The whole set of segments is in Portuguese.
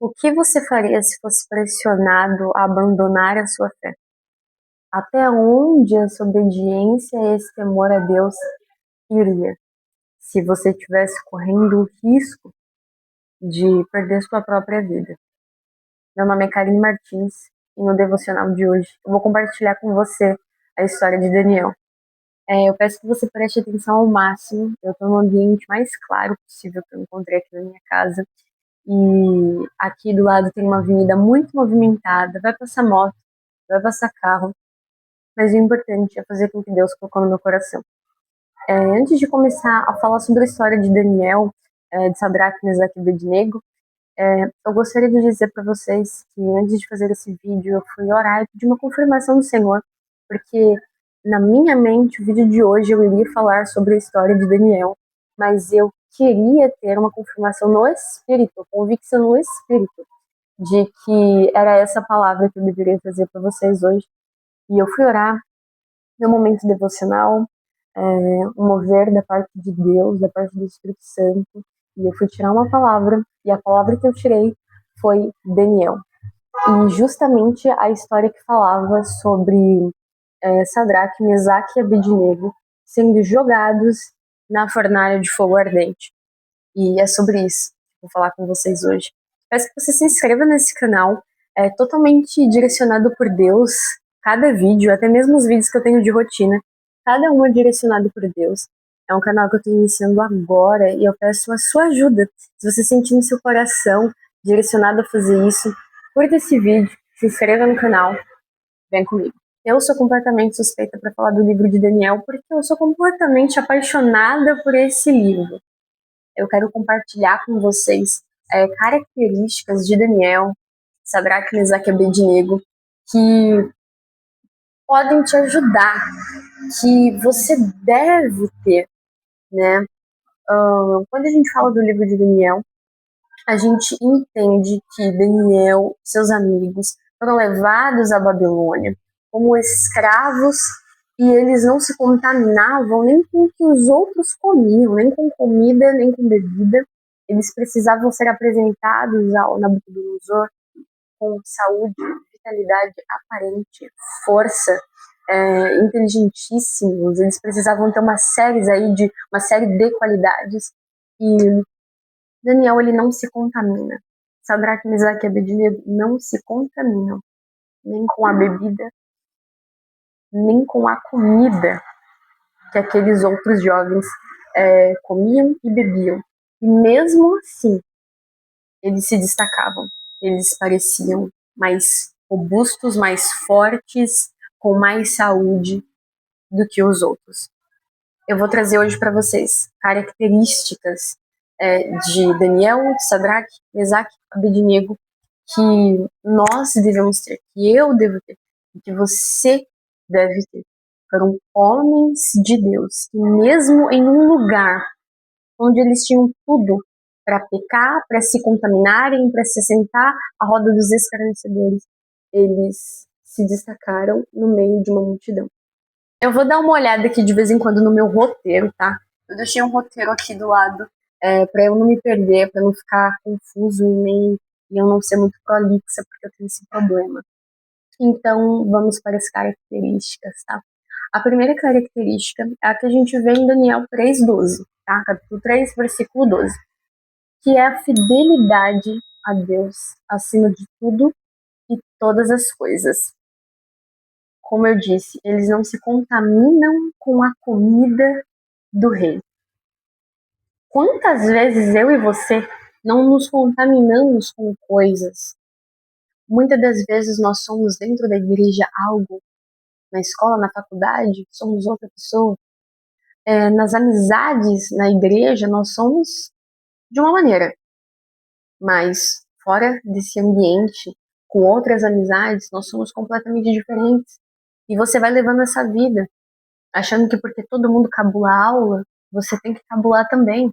O que você faria se fosse pressionado a abandonar a sua fé? Até onde essa obediência e esse temor a Deus iria? Se você estivesse correndo o risco de perder sua própria vida. Meu nome é Karine Martins e no devocional de hoje eu vou compartilhar com você a história de Daniel. Eu peço que você preste atenção ao máximo. Eu estou no ambiente mais claro possível que eu encontrei aqui na minha casa. E aqui do lado tem uma avenida muito movimentada. Vai passar moto, vai passar carro. Mas o importante é fazer com que Deus colocou no meu coração. Antes de começar a falar sobre a história de Daniel, de Sadraque, Mesaque e Abednego, eu gostaria de dizer para vocês que antes de fazer esse vídeo eu fui orar e pedir uma confirmação do Senhor, porque na minha mente o vídeo de hoje eu iria falar sobre a história de Daniel, mas eu queria ter uma confirmação no Espírito, convicção no Espírito, de que era essa palavra que eu deveria trazer para vocês hoje. E eu fui orar, meu momento devocional, um mover da parte de Deus, da parte do Espírito Santo, e eu fui tirar uma palavra, e a palavra que eu tirei foi Daniel. E justamente a história que falava sobre Sadraque, Mesaque e Abednego sendo jogados na fornalha de fogo ardente. E é sobre isso que eu vou falar com vocês hoje. Peço que você se inscreva nesse canal, é totalmente direcionado por Deus, cada vídeo, até mesmo os vídeos que eu tenho de rotina, cada um é direcionado por Deus. É um canal que eu estou iniciando agora e eu peço a sua ajuda. Se você sentir no seu coração direcionado a fazer isso, curta esse vídeo, se inscreva no canal, vem comigo. Eu sou completamente suspeita para falar do livro de Daniel porque eu sou completamente apaixonada por esse livro. Eu quero compartilhar com vocês características de Daniel, Sadraque, Mesaque e Abednego que podem te ajudar, que você deve ter, né? Quando a gente fala do livro de Daniel, a gente entende que Daniel e seus amigos foram levados à Babilônia como escravos e eles não se contaminavam nem com o que os outros comiam, nem com comida, nem com bebida. Eles precisavam ser apresentados ao Nabucodonosor com saúde, vitalidade aparente, força, inteligentíssimos. Eles precisavam ter uma série de qualidades. E Daniel, ele não se contamina. Sadraque, Mesaque e Abednego não se contaminam, nem com a bebida, nem com a comida que aqueles outros jovens comiam e bebiam. E mesmo assim, eles se destacavam. Eles pareciam mais robustos, mais fortes, com mais saúde do que os outros. Eu vou trazer hoje para vocês características de Daniel, Sadraque, Mesaque e Abednego que nós devemos ter, que eu devo ter, e que você deve ter. Foram homens de Deus, que mesmo em um lugar onde eles tinham tudo para pecar, para se contaminarem, para se sentar à roda dos escarnecedores, eles se destacaram no meio de uma multidão. Eu vou dar uma olhada aqui de vez em quando no meu roteiro, tá? Eu deixei um roteiro aqui do lado para eu não me perder, para não ficar confuso e eu não ser muito prolixa, porque eu tenho esse problema. Então, vamos para as características, tá? A primeira característica é a que a gente vê em Daniel 3:12, tá? Capítulo 3, versículo 12, que é a fidelidade a Deus acima de tudo e todas as coisas. Como eu disse, eles não se contaminam com a comida do rei. Quantas vezes eu e você não nos contaminamos com coisas? Muitas das vezes nós somos dentro da igreja algo, na escola, na faculdade, somos outra pessoa. Nas amizades, na igreja, nós somos de uma maneira. Mas fora desse ambiente, com outras amizades, nós somos completamente diferentes. E você vai levando essa vida, achando que porque todo mundo cabula a aula, você tem que cabular também.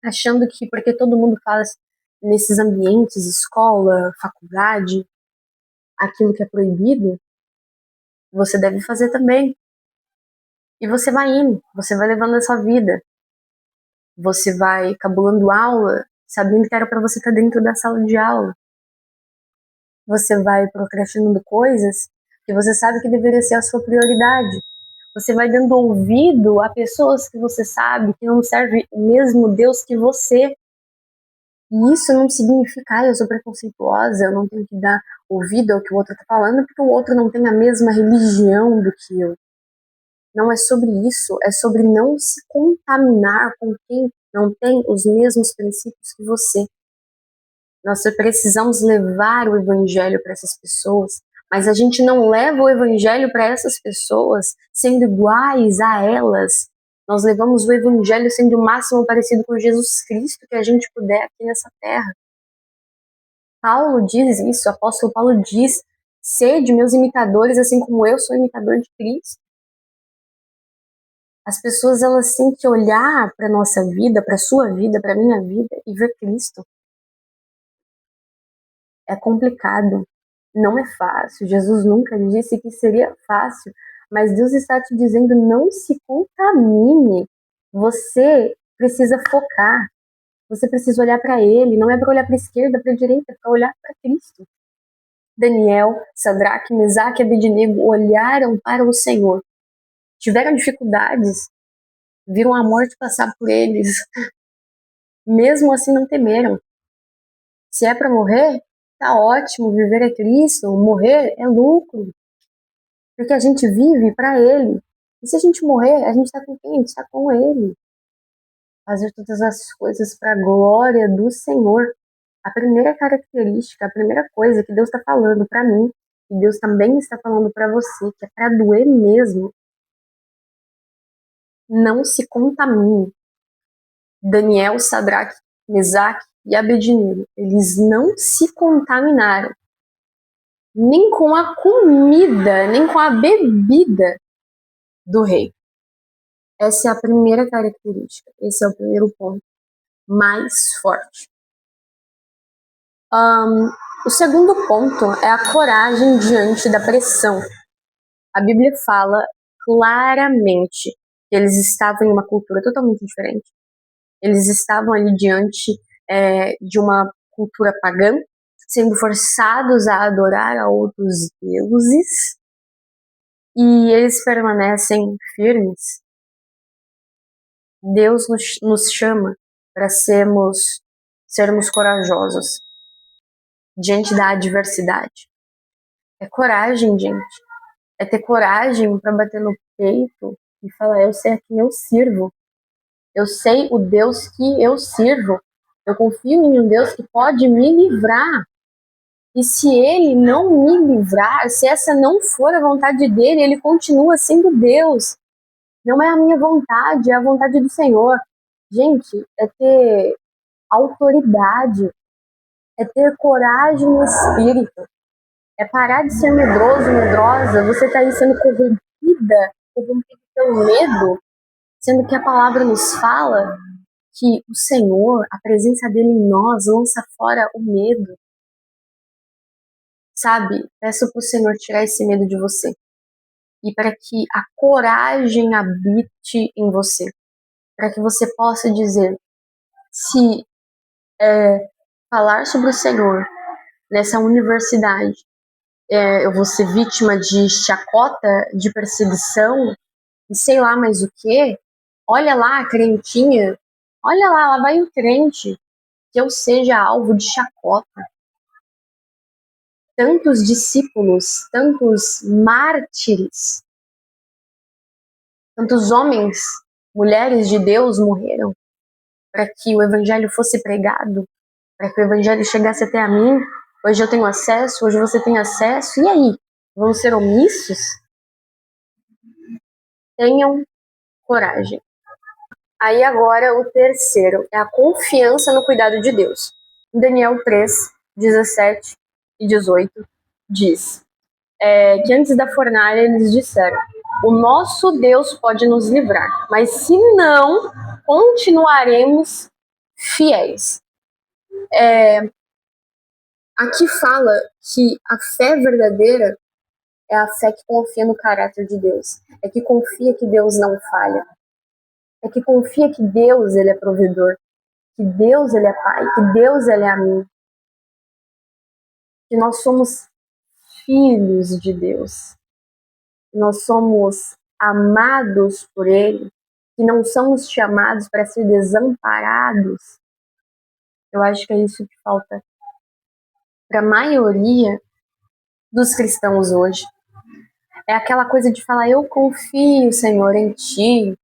Achando que porque todo mundo faz nesses ambientes, escola, faculdade, aquilo que é proibido, você deve fazer também. E você vai indo, você vai levando essa vida. Você vai cabulando aula, sabendo que era para você estar dentro da sala de aula. Você vai procrastinando coisas que você sabe que deveria ser a sua prioridade. Você vai dando ouvido a pessoas que você sabe que não servem o mesmo Deus que você. E isso não significa, eu sou preconceituosa, eu não tenho que dar ouvido ao que o outro está falando, porque o outro não tem a mesma religião do que eu. Não é sobre isso, é sobre não se contaminar com quem não tem os mesmos princípios que você. Nós precisamos levar o evangelho para essas pessoas, mas a gente não leva o evangelho para essas pessoas sendo iguais a elas. Nós levamos o evangelho sendo o máximo parecido com Jesus Cristo que a gente puder aqui nessa terra. Paulo diz isso, o apóstolo Paulo diz: sede meus imitadores, assim como eu sou imitador de Cristo. As pessoas, elas têm que olhar para a nossa vida, para a sua vida, para a minha vida e ver Cristo. É complicado, não é fácil. Jesus nunca disse que seria fácil, mas Deus está te dizendo: não se contamine. Você precisa focar, você precisa olhar para Ele, não é para olhar para a esquerda, para a direita, é para olhar para Cristo. Daniel, Sadraque, Mesaque e Abednego olharam para o Senhor. Tiveram dificuldades, viram a morte passar por eles. Mesmo assim não temeram. Se é para morrer, tá ótimo, viver é Cristo, morrer é lucro. Porque a gente vive para Ele. E se a gente morrer, a gente está com quem? A gente está com Ele. Fazer todas as coisas para a glória do Senhor. A primeira característica, a primeira coisa que Deus está falando para mim, e Deus também está falando para você, que é para doer mesmo, não se contamine. Daniel, Sadraque, Mesaque e Abednego, eles não se contaminaram nem com a comida, nem com a bebida do rei. Essa é a primeira característica, esse é o primeiro ponto mais forte. O segundo ponto é a coragem diante da pressão. A Bíblia fala claramente que eles estavam em uma cultura totalmente diferente. Eles estavam ali diante de uma cultura pagã, sendo forçados a adorar a outros deuses, e eles permanecem firmes. Deus nos chama para sermos corajosos diante da adversidade. É coragem, gente. É ter coragem para bater no peito e falar: eu sei a quem eu sirvo. Eu sei o Deus que eu sirvo. Eu confio em um Deus que pode me livrar. E se Ele não me livrar, se essa não for a vontade dEle, Ele continua sendo Deus. Não é a minha vontade, é a vontade do Senhor. Gente, é ter autoridade, é ter coragem no espírito, é parar de ser medroso, medrosa. Você está aí sendo corrompido pelo medo, sendo que a palavra nos fala que o Senhor, a presença dele em nós, lança fora o medo. Sabe? Peço para o Senhor tirar esse medo de você. E para que a coragem habite em você. Para que você possa dizer: se falar sobre o Senhor nessa universidade, eu vou ser vítima de chacota, de perseguição, e sei lá mais o que. Olha lá a crentinha, olha lá vai o crente, que eu seja alvo de chacota. Tantos discípulos, tantos mártires, tantos homens, mulheres de Deus morreram para que o evangelho fosse pregado, para que o evangelho chegasse até a mim. Hoje eu tenho acesso, hoje você tem acesso, e aí? Vão ser omissos? Tenham coragem. Aí agora o terceiro é a confiança no cuidado de Deus. Em Daniel 3, 17 e 18 diz que antes da fornalha eles disseram: o nosso Deus pode nos livrar, mas se não, continuaremos fiéis. Aqui fala que a fé verdadeira é a fé que confia no caráter de Deus, é que confia que Deus não falha, é que confia que Deus ele é provedor, que Deus ele é Pai, que Deus ele é amigo, que nós somos filhos de Deus, que nós somos amados por Ele, que não somos chamados para ser desamparados. Eu acho que é isso que falta para a maioria dos cristãos hoje. É aquela coisa de falar, eu confio, Senhor, em Ti.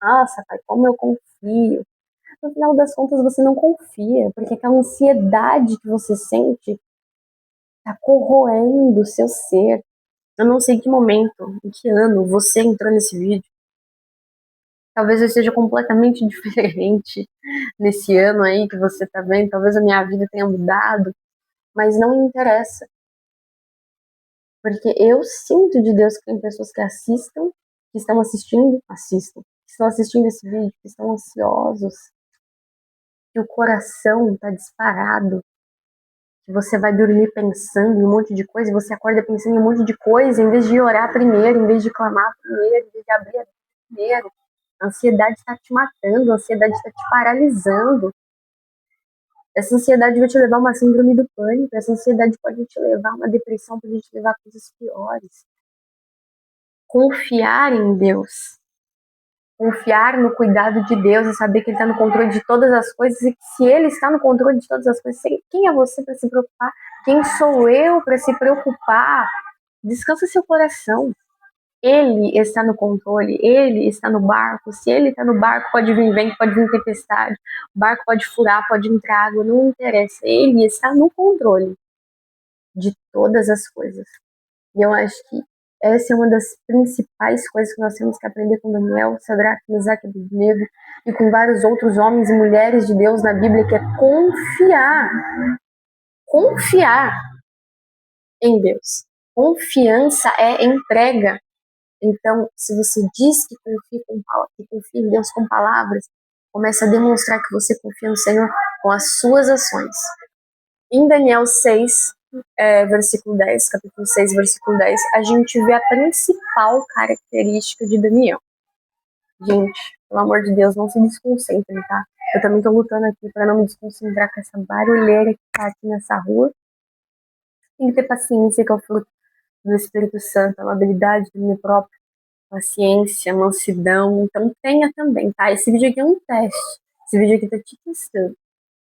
Nossa, Pai, como eu confio. No final das contas, você não confia, porque aquela ansiedade que você sente está corroendo o seu ser. Eu não sei em que momento, em que ano você entrou nesse vídeo. Talvez eu esteja completamente diferente nesse ano aí que você tá vendo. Talvez a minha vida tenha mudado, mas não interessa. Porque eu sinto de Deus que tem pessoas que assistam, que estão assistindo, que estão assistindo esse vídeo, que estão ansiosos, que o coração tá disparado, que você vai dormir pensando em um monte de coisa, e você acorda pensando em um monte de coisa, em vez de orar primeiro, em vez de clamar primeiro, em vez de abrir a Bíblia primeiro. A ansiedade está te matando, a ansiedade está te paralisando. Essa ansiedade vai te levar a uma síndrome do pânico, essa ansiedade pode te levar a uma depressão, pode te levar a coisas piores. Confiar em Deus, confiar no cuidado de Deus e saber que Ele está no controle de todas as coisas e que se Ele está no controle de todas as coisas, quem é você para se preocupar? Quem sou eu para se preocupar? Descansa seu coração. Ele está no controle, Ele está no barco. Se Ele está no barco, pode vir vento, pode vir tempestade, o barco pode furar, pode entrar água, não interessa. Ele está no controle de todas as coisas. E eu acho que essa é uma das principais coisas que nós temos que aprender com Daniel, Sadraque, Mesaque e Abednego, e com vários outros homens e mulheres de Deus na Bíblia, que é confiar em Deus. Confiança é entrega. Então, se você diz que confia em Deus com palavras, comece a demonstrar que você confia no Senhor com as suas ações. Em Daniel 6, versículo 10, capítulo 6, versículo 10, a gente vê a principal característica de Daniel. Gente, pelo amor de Deus, não se desconcentrem, tá? Eu também tô lutando aqui para não me desconcentrar com essa barulheira que tá aqui nessa rua. Tem que ter paciência, que é o fruto do Espírito Santo, a amabilidade do meu próprio, paciência, mansidão. Então tenha também, tá? Esse vídeo aqui é um teste. Esse vídeo aqui tá te testando.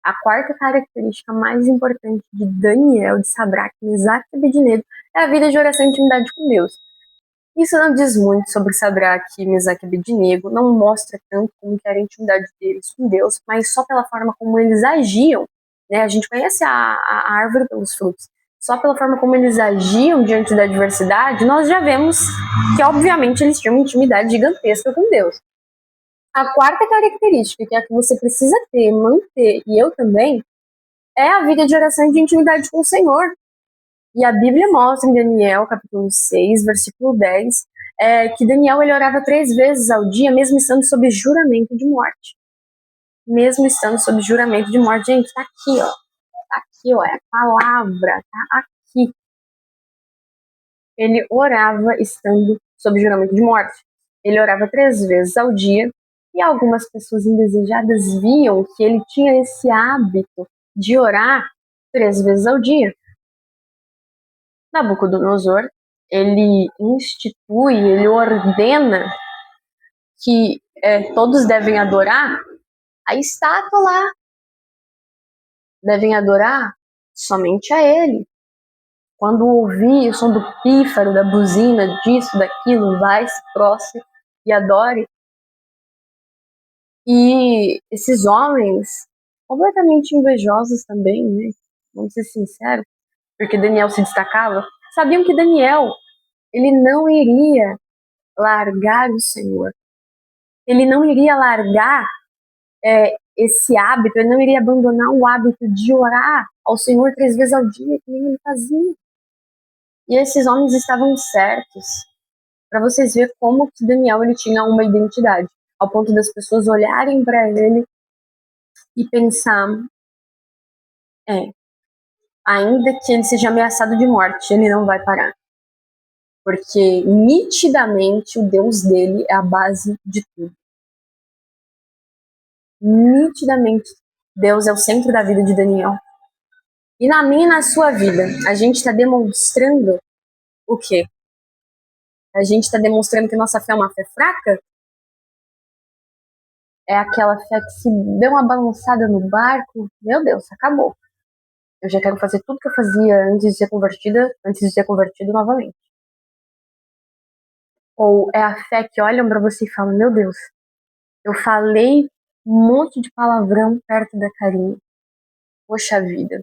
A quarta característica mais importante de Daniel, de Sadraque, Mesaque e Abednego é a vida de oração e intimidade com Deus. Isso não diz muito sobre Sadraque, Mesaque e Abednego, não mostra tanto como que era a intimidade deles com Deus, mas só pela forma como eles agiam, né? A gente conhece a árvore pelos frutos. Só pela forma como eles agiam diante da adversidade, nós já vemos que, obviamente, eles tinham uma intimidade gigantesca com Deus. A quarta característica, que é a que você precisa ter, manter, e eu também, é a vida de oração e de intimidade com o Senhor. E a Bíblia mostra em Daniel, capítulo 6, versículo 10, que Daniel ele orava 3 vezes ao dia, mesmo estando sob juramento de morte. Mesmo estando sob juramento de morte. Gente, tá aqui, ó. Tá aqui, ó. É a palavra. Tá aqui. Ele orava estando sob juramento de morte. Ele orava 3 vezes ao dia. E algumas pessoas indesejadas viam que ele tinha esse hábito de orar 3 vezes ao dia. Nabucodonosor, ele institui, ele ordena que todos devem adorar a estátua lá. Devem adorar somente a ele. Quando ouvir o som do pífaro, da buzina, disso, daquilo, vai, se prostre e adore. E esses homens, completamente invejosos também, né? Vamos ser sinceros, porque Daniel se destacava, sabiam que Daniel, ele não iria largar o Senhor. Ele não iria largar esse hábito, ele não iria abandonar o hábito de orar ao Senhor 3 vezes ao dia, que nem ele fazia. E esses homens estavam certos. Para vocês verem como que Daniel ele tinha uma identidade, ao ponto das pessoas olharem para ele e pensar, ainda que ele seja ameaçado de morte, ele não vai parar. Porque nitidamente o Deus dele é a base de tudo. Nitidamente Deus é o centro da vida de Daniel. E na minha e na sua vida, a gente está demonstrando o quê? A gente está demonstrando que nossa fé é uma fé fraca? É aquela fé que se deu uma balançada no barco, meu Deus, acabou. Eu já quero fazer tudo que eu fazia antes de ser convertido novamente. Ou é a fé que olham para você e falam, meu Deus, eu falei um monte de palavrão perto da Karine. Poxa vida,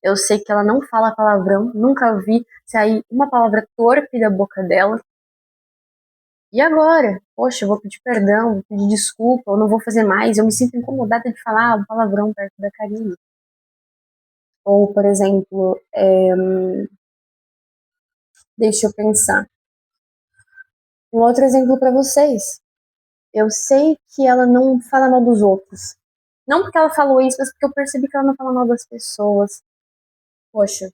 eu sei que ela não fala palavrão, nunca vi sair uma palavra torpe da boca dela. E agora? Poxa, eu vou pedir perdão, vou pedir desculpa, eu não vou fazer mais, eu me sinto incomodada de falar um palavrão perto da Karine. Ou, por exemplo, deixa eu pensar. Um outro exemplo para vocês. Eu sei que ela não fala mal dos outros. Não porque ela falou isso, mas porque eu percebi que ela não fala mal das pessoas. Poxa,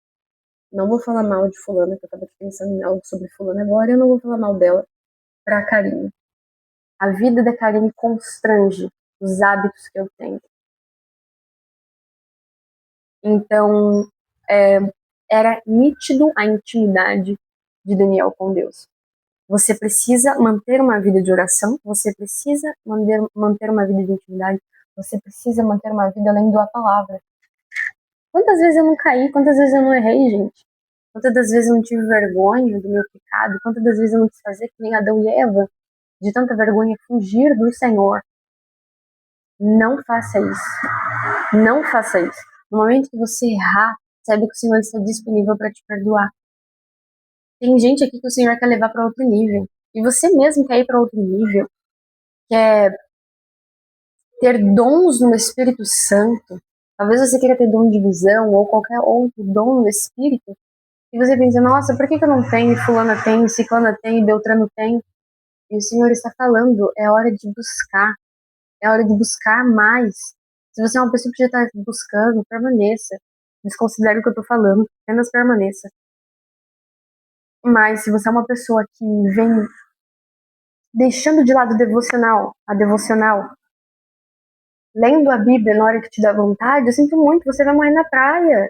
não vou falar mal de fulana, que eu tava pensando em algo sobre fulana agora, eu não vou falar mal dela pra Karine. A vida da Karine constrange os hábitos que eu tenho. Então, era nítido a intimidade de Daniel com Deus. Você precisa manter uma vida de oração, você precisa manter uma vida de intimidade, você precisa manter uma vida lendo a palavra. Quantas vezes eu não caí, quantas vezes eu não errei, gente? Quantas das vezes eu não tive vergonha do meu pecado, quantas das vezes eu não quis fazer que nem Adão e Eva, de tanta vergonha fugir do Senhor. Não faça isso. Não faça isso. No momento que você errar, saiba que o Senhor está disponível para te perdoar. Tem gente aqui que o Senhor quer levar para outro nível. E você mesmo quer ir para outro nível. Quer ter dons no Espírito Santo. Talvez você queira ter dom de visão ou qualquer outro dom no Espírito. E você pensa, nossa, por que eu não tenho? Fulana tem, Ciclana tem, Beltrano tem. E o Senhor está falando, é hora de buscar. É hora de buscar mais. Se você é uma pessoa que já está buscando, permaneça. Desconsidere o que eu estou falando, apenas permaneça. Mas se você é uma pessoa que vem deixando de lado a devocional, lendo a Bíblia na hora que te dá vontade, eu sinto muito, você vai morrer na praia.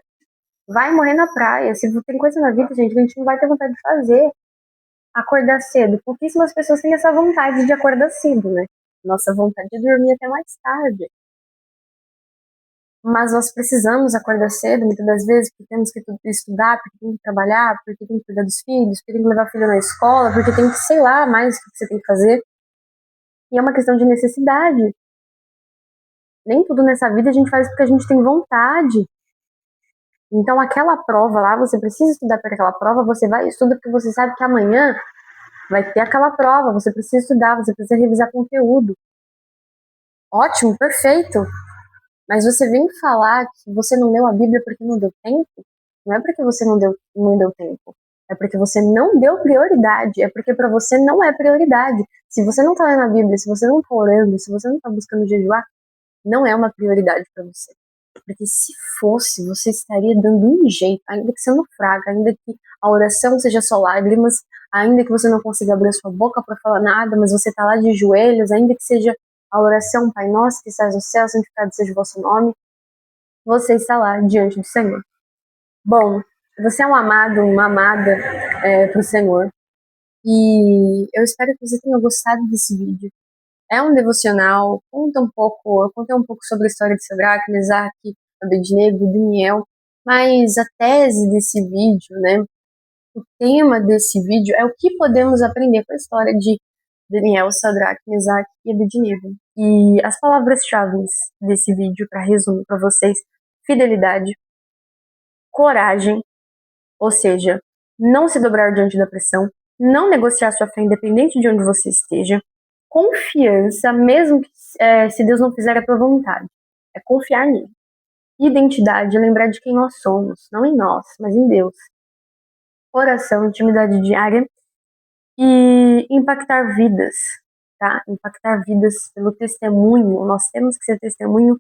Vai morrer na praia. Se tem coisa na vida, gente, que a gente não vai ter vontade de fazer. Acordar cedo. Pouquíssimas pessoas têm essa vontade de acordar cedo, né? Nossa vontade é dormir até mais tarde. Mas nós precisamos acordar cedo, muitas das vezes, porque temos que estudar, porque tem que trabalhar, porque tem que cuidar dos filhos, porque tem que levar o filho na escola, porque tem que, sei lá, mais o que você tem que fazer. E é uma questão de necessidade. Nem tudo nessa vida a gente faz porque a gente tem vontade. Então, aquela prova lá, você precisa estudar para aquela prova, você vai e estuda porque você sabe que amanhã vai ter aquela prova, você precisa estudar, você precisa revisar conteúdo. Ótimo, perfeito. Mas você vem falar que você não leu a Bíblia porque não deu tempo? Não é porque você não deu tempo. É porque você não deu prioridade. É porque para você não é prioridade. Se você não tá lendo a Bíblia, se você não tá orando, se você não tá buscando jejuar, não é uma prioridade para você. Porque se fosse, você estaria dando um jeito, ainda que sendo fraca, ainda que a oração seja só lágrimas, ainda que você não consiga abrir a sua boca para falar nada, mas você tá lá de joelhos, ainda que seja a oração, Pai Nosso que estás no céu, santificado seja o vosso nome, você está lá diante do Senhor. Bom, você é um amado, uma amada para o Senhor, e eu espero que você tenha gostado desse vídeo. É um devocional, eu contei um pouco sobre a história de Sadraque, Mesaque, Abednego, Daniel, mas a tese desse vídeo, né, o tema desse vídeo é o que podemos aprender com a história de Daniel, Sadraque, Mesaque e Abednego. E as palavras-chave desse vídeo, para resumir para vocês, fidelidade, coragem, ou seja, não se dobrar diante da pressão, não negociar sua fé independente de onde você esteja, confiança, mesmo que, se Deus não fizer a tua vontade, é confiar nele. Identidade, lembrar de quem nós somos, não em nós, mas em Deus. Oração, intimidade diária e impactar vidas, tá? Impactar vidas pelo testemunho, nós temos que ser testemunho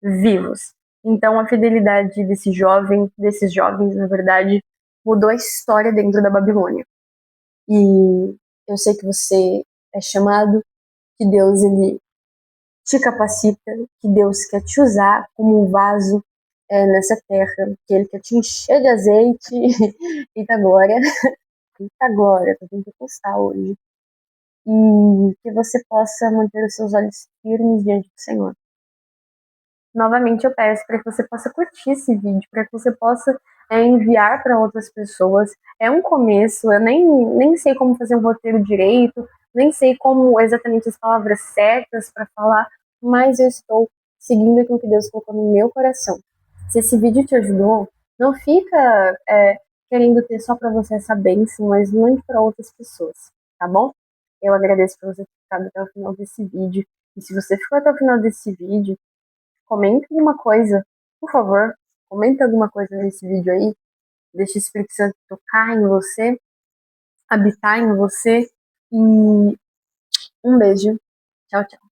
vivos. Então a fidelidade desses jovens, na verdade, mudou a história dentro da Babilônia. E eu sei que você é chamado, que Deus ele te capacita, que Deus quer te usar como um vaso nessa terra, que Ele quer te encher de azeite. Eita glória, eita glória, tô tentando postar hoje. E que você possa manter os seus olhos firmes diante do Senhor. Novamente eu peço para que você possa curtir esse vídeo, para que você possa enviar para outras pessoas. É um começo, eu nem sei como fazer um roteiro direito, nem sei como exatamente as palavras certas para falar, mas eu estou seguindo aquilo que Deus colocou no meu coração. Se esse vídeo te ajudou, não fica querendo ter só para você essa bênção, mas mande para outras pessoas, tá bom? Eu agradeço por você ter ficado até o final desse vídeo. E se você ficou até o final desse vídeo, comenta alguma coisa, por favor. Comenta alguma coisa nesse vídeo aí. Deixa o Espírito Santo tocar em você, habitar em você. E um beijo. Tchau, tchau.